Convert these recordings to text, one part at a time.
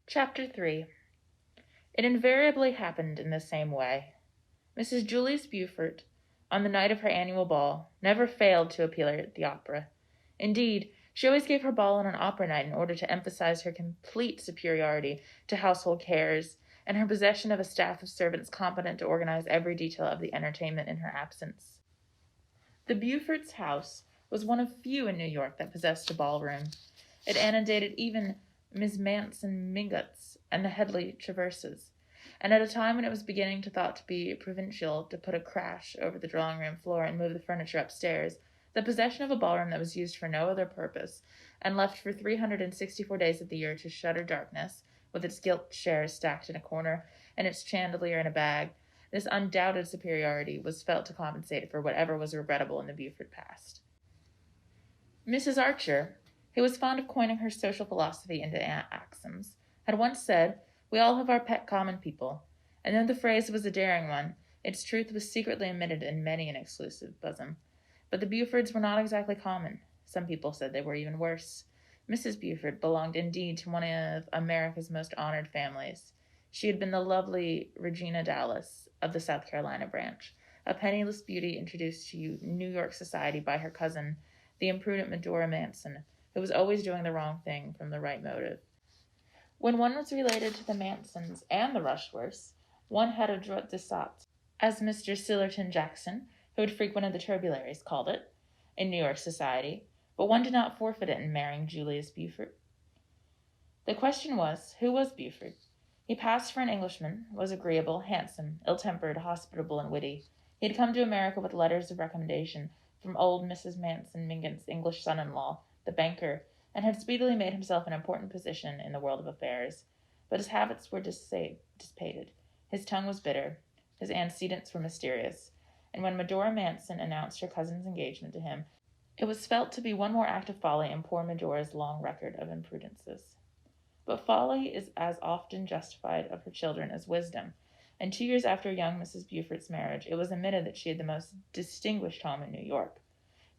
Chapter 3. It invariably happened in the same way. Mrs. Julius Beaufort, on the night of her annual ball, never failed to appear at the opera. Indeed, she always gave her ball on an opera night in order to emphasize her complete superiority to household cares and her possession of a staff of servants competent to organize every detail of the entertainment in her absence. The Beauforts' house was one of few in New York that possessed a ballroom. It antedated even Miss Manson Mingot's and the Headley Traverses, and at a time when it was beginning to thought to be provincial to put a crash over the drawing-room floor and move the furniture upstairs, the possession of a ballroom that was used for no other purpose, and left for 364 days of the year to shutter darkness, with its gilt chairs stacked in a corner, and its chandelier in a bag, this undoubted superiority was felt to compensate for whatever was regrettable in the Beaufort past. Mrs. Archer, who was fond of coining her social philosophy into axioms, had once said, "We all have our pet common people," and though the phrase was a daring one, its truth was secretly emitted in many an exclusive bosom. But the Beauforts were not exactly common. Some people said they were even worse. Mrs. Beaufort belonged indeed to one of America's most honored families. She had been the lovely Regina Dallas of the South Carolina branch, a penniless beauty introduced to New York society by her cousin, the imprudent Medora Manson, who was always doing the wrong thing from the right motive. When one was related to the Mansons and the Rushworths, one had a droit de sot, as Mr. Sillerton Jackson, who had frequented the Turbularies, called it, in New York society, but one did not forfeit it in marrying Julius Beaufort. The question was, who was Beaufort? He passed for an Englishman, was agreeable, handsome, ill-tempered, hospitable, and witty. He had come to America with letters of recommendation from old Mrs. Manson Mingot's English son-in-law, the banker, and had speedily made himself an important position in the world of affairs. But his habits were dissipated. His tongue was bitter. His antecedents were mysterious. And when Medora Manson announced her cousin's engagement to him, it was felt to be one more act of folly in poor Medora's long record of imprudences. But folly is as often justified of her children as wisdom, and 2 years after young Mrs. Beaufort's marriage, it was admitted that she had the most distinguished home in New York.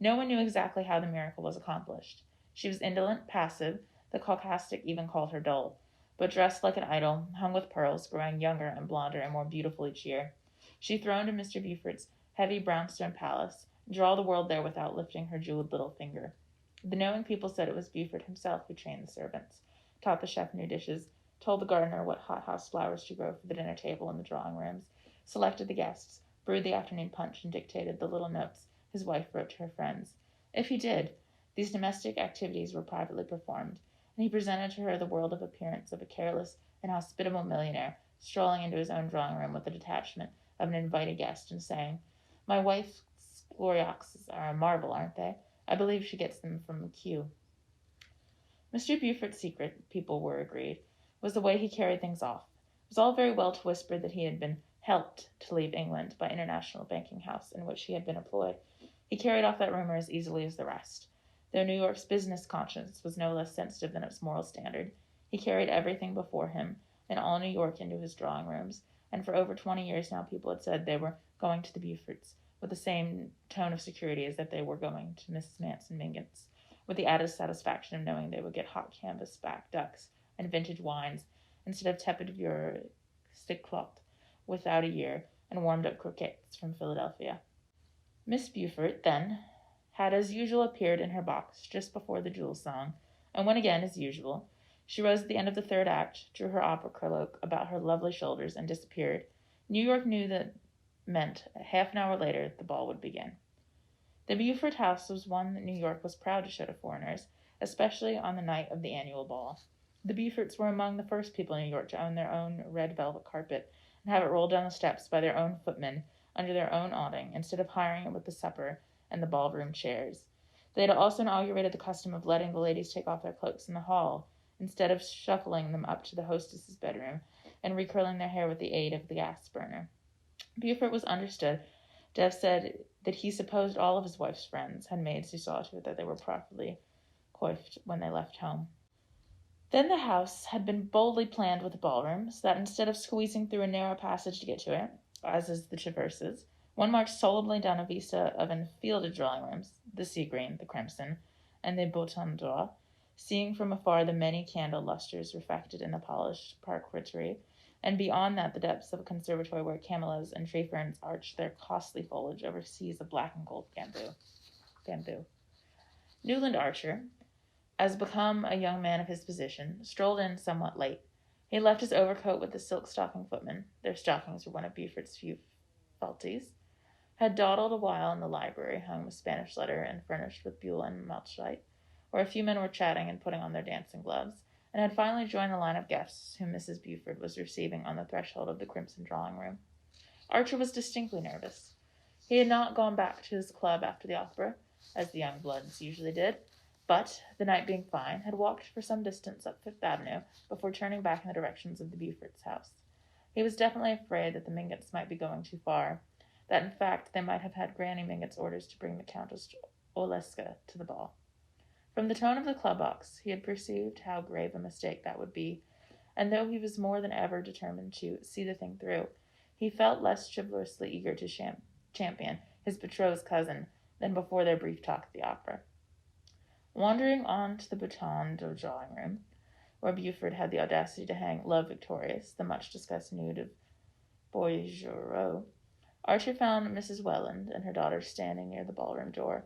No one knew exactly how the miracle was accomplished. She was indolent, passive, the Caucastic even called her dull, but dressed like an idol, hung with pearls, growing younger and blonder and more beautiful each year. She throned in Mr. Beaufort's heavy brownstone palace, and drew all the world there without lifting her jeweled little finger. The knowing people said it was Beaufort himself who trained the servants, taught the chef new dishes, told the gardener what hothouse flowers to grow for the dinner table and the drawing rooms, selected the guests, brewed the afternoon punch, and dictated the little notes his wife wrote to her friends. If he did, these domestic activities were privately performed, and he presented to her the world of appearance of a careless and hospitable millionaire strolling into his own drawing room with the detachment of an invited guest and saying, "My wife's glorioxes are a marvel, aren't they? I believe she gets them from Kew." Mr. Beaufort's secret, people were agreed, was the way he carried things off. It was all very well to whisper that he had been helped to leave England by international banking house in which he had been employed. He carried off that rumor as easily as the rest. Though New York's business conscience was no less sensitive than its moral standard, he carried everything before him and all New York into his drawing rooms, and for over 20 years now people had said they were going to the Beauforts with the same tone of security as if they were going to Mrs. Manson Mingot's, with the added satisfaction of knowing they would get hot canvas-back ducks and vintage wines instead of tepid stick cloth without a year and warmed-up croquettes from Philadelphia. Miss Beaufort, then, had as usual appeared in her box just before the jewel song, and when again, as usual, she rose at the end of the third act, drew her opera cloak about her lovely shoulders, and disappeared, New York knew that meant half an hour later the ball would begin. The Beaufort house was one that New York was proud to show to foreigners, especially on the night of the annual ball. The Beauforts were among the first people in New York to own their own red velvet carpet and have it rolled down the steps by their own footmen under their own awning, instead of hiring it with the supper and the ballroom chairs. They had also inaugurated the custom of letting the ladies take off their cloaks in the hall, instead of shuffling them up to the hostess's bedroom and recurling their hair with the aid of the gas burner. Beaufort was understood to have said that he supposed all of his wife's friends had maids who saw to it that they were properly coiffed when they left home. Then the house had been boldly planned with a ballroom, so that instead of squeezing through a narrow passage to get to it, as is the Traverses, one marched solemnly down a vista of enfielded drawing rooms, the sea green, the crimson, and the bouton d'or, seeing from afar the many candle lustres reflected in the polished parquetry, and beyond that the depths of a conservatory where camellias and tree ferns arched their costly foliage over seas of black and gold bamboo. Newland Archer, as become a young man of his position, strolled in somewhat late. He left his overcoat with the silk-stocking footmen. Their stockings were one of Beaufort's few faulties. Had dawdled a while in the library, hung with Spanish letter and furnished with buhl and malachite, where a few men were chatting and putting on their dancing gloves, and had finally joined the line of guests whom Mrs. Beaufort was receiving on the threshold of the crimson drawing-room. Archer was distinctly nervous. He had not gone back to his club after the opera, as the young bloods usually did, but, the night being fine, had walked for some distance up Fifth Avenue before turning back in the directions of the Beauforts' house. He was definitely afraid that the Mingotts might be going too far, that in fact they might have had Granny Mingot's orders to bring the Countess Oleska to the ball. From the tone of the club box, he had perceived how grave a mistake that would be, and though he was more than ever determined to see the thing through, he felt less chivalrously eager to champion his betrothed's cousin than before their brief talk at the opera. Wandering on to the bouton de drawing-room, where Beaufort had the audacity to hang Love Victorious, the much-discussed nude of Bouguereau, Archer found Mrs. Welland and her daughter standing near the ballroom door.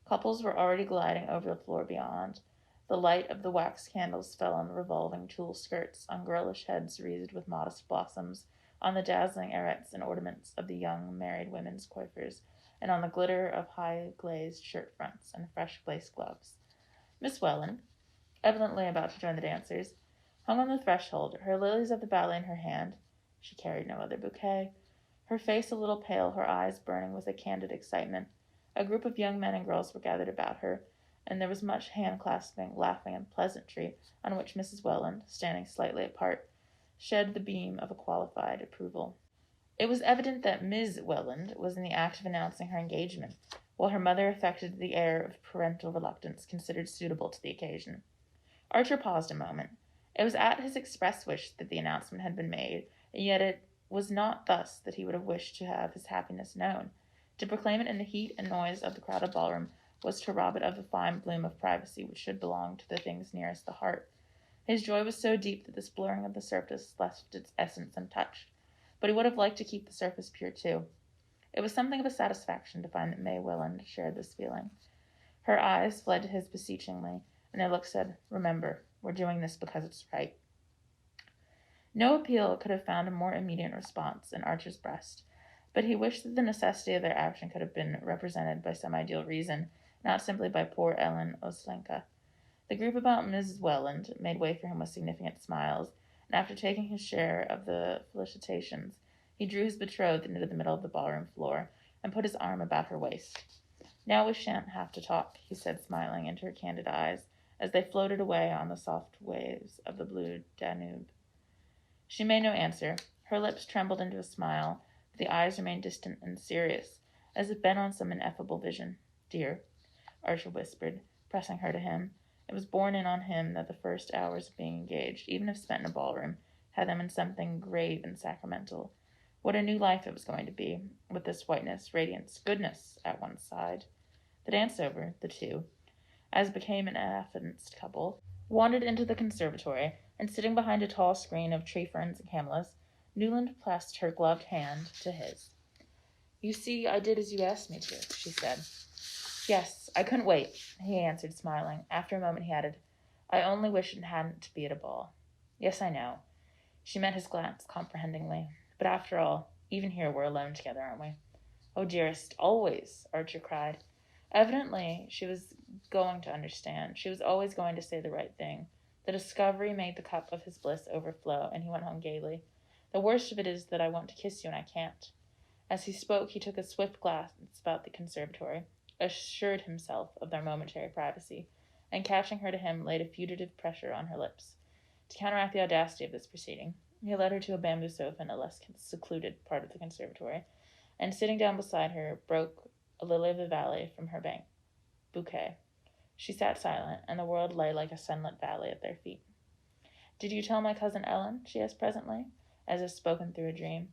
Couples were already gliding over the floor beyond. The light of the wax candles fell on the revolving tulle skirts, on girlish heads wreathed with modest blossoms, on the dazzling arrettes and ornaments of the young married women's coiffures, and on the glitter of high-glazed shirt-fronts and fresh lace gloves. Miss Welland, evidently about to join the dancers, hung on the threshold, her lilies of the ballet in her hand. She carried no other bouquet. Her face a little pale, her eyes burning with a candid excitement. A group of young men and girls were gathered about her, and there was much hand-clasping, laughing, and pleasantry, on which Mrs. Welland, standing slightly apart, shed the beam of a qualified approval. It was evident that Ms. Welland was in the act of announcing her engagement, while her mother affected the air of parental reluctance considered suitable to the occasion. Archer paused a moment. It was at his express wish that the announcement had been made, and yet it was not thus that he would have wished to have his happiness known. To proclaim it in the heat and noise of the crowded ballroom was to rob it of the fine bloom of privacy which should belong to the things nearest the heart. His joy was so deep that this blurring of the surface left its essence untouched, but he would have liked to keep the surface pure too. It was something of a satisfaction to find that May Welland shared this feeling. Her eyes fled to his beseechingly, and their look said, "Remember, we're doing this because it's right." No appeal could have found a more immediate response in Archer's breast, but he wished that the necessity of their action could have been represented by some ideal reason, not simply by poor Ellen Oslenka. The group about Mrs. Welland made way for him with significant smiles, and after taking his share of the felicitations, he drew his betrothed into the middle of the ballroom floor and put his arm about her waist. "Now we shan't have to talk," he said, smiling into her candid eyes as they floated away on the soft waves of the blue Danube. She made no answer. Her lips trembled into a smile, but the eyes remained distant and serious, as if bent on some ineffable vision. "Dear," Archer whispered, pressing her to him. It was borne in on him that the first hours of being engaged, even if spent in a ballroom, had them in something grave and sacramental. What a new life it was going to be, with this whiteness, radiance, goodness at one's side. The dance over, the two, as became an affianced couple, wandered into the conservatory, and sitting behind a tall screen of tree ferns and camellias, Newland pressed her gloved hand to his. "You see, I did as you asked me to," she said. "Yes, I couldn't wait," he answered, smiling. After a moment he added, "I only wish it hadn't to be at a ball." "Yes, I know." She met his glance comprehendingly. "But after all, even here we're alone together, aren't we?" "Oh, dearest, always," Archer cried. Evidently, she was going to understand. She was always going to say the right thing. The discovery made the cup of his bliss overflow, and he went home gaily. "The worst of it is that I want to kiss you, and I can't." As he spoke, he took a swift glance about the conservatory, assured himself of their momentary privacy, and catching her to him, laid a fugitive pressure on her lips. To counteract the audacity of this proceeding, he led her to a bamboo sofa in a less secluded part of the conservatory, and sitting down beside her, broke a lily of the valley from her bouquet. She sat silent, and the world lay like a sunlit valley at their feet. "Did you tell my cousin Ellen?" she asked presently, as if spoken through a dream.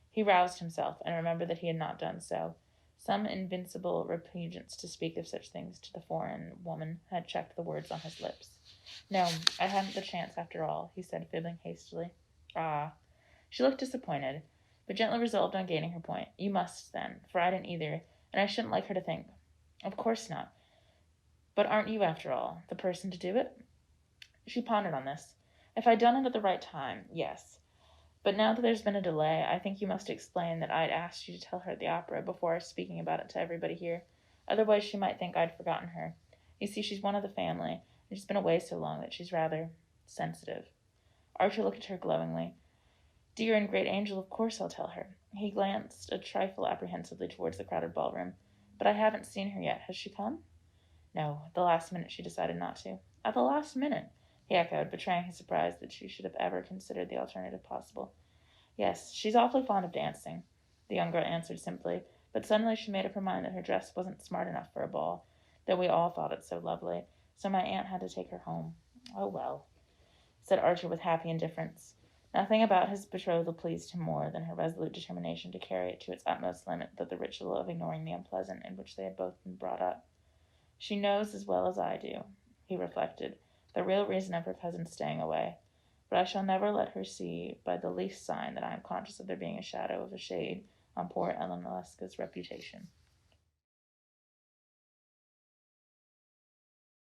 He roused himself, and remembered that he had not done so. Some invincible repugnance to speak of such things to the foreign woman had checked the words on his lips. No, I hadn't the chance after all, he said, fibbing hastily. Ah. She looked disappointed, but gently resolved on gaining her point. You must, then, for I didn't either, and I shouldn't like her to think. Of course not. But aren't you, after all, the person to do it? She pondered on this. If I'd done it at the right time, yes. But now that there's been a delay, I think you must explain that I'd asked you to tell her at the opera before speaking about it to everybody here. Otherwise she might think I'd forgotten her. You see, she's one of the family, and she's been away so long that she's rather sensitive. Archer looked at her glowingly. Dear and great angel, of course I'll tell her. He glanced a trifle apprehensively towards the crowded ballroom. But I haven't seen her yet. Has she come? No, at the last minute she decided not to. At the last minute, he echoed, betraying his surprise that she should have ever considered the alternative possible. Yes, she's awfully fond of dancing, the young girl answered simply, but suddenly she made up her mind that her dress wasn't smart enough for a ball, though we all thought it so lovely, so my aunt had to take her home. Oh, well, said Archer with happy indifference. Nothing about his betrothal pleased him more than her resolute determination to carry it to its utmost limit, that the ritual of ignoring the unpleasant in which they had both been brought up. She knows as well as I do, he reflected, the real reason of her cousin's staying away, but I shall never let her see by the least sign that I am conscious of there being a shadow of a shade on poor Ellen Leska's reputation.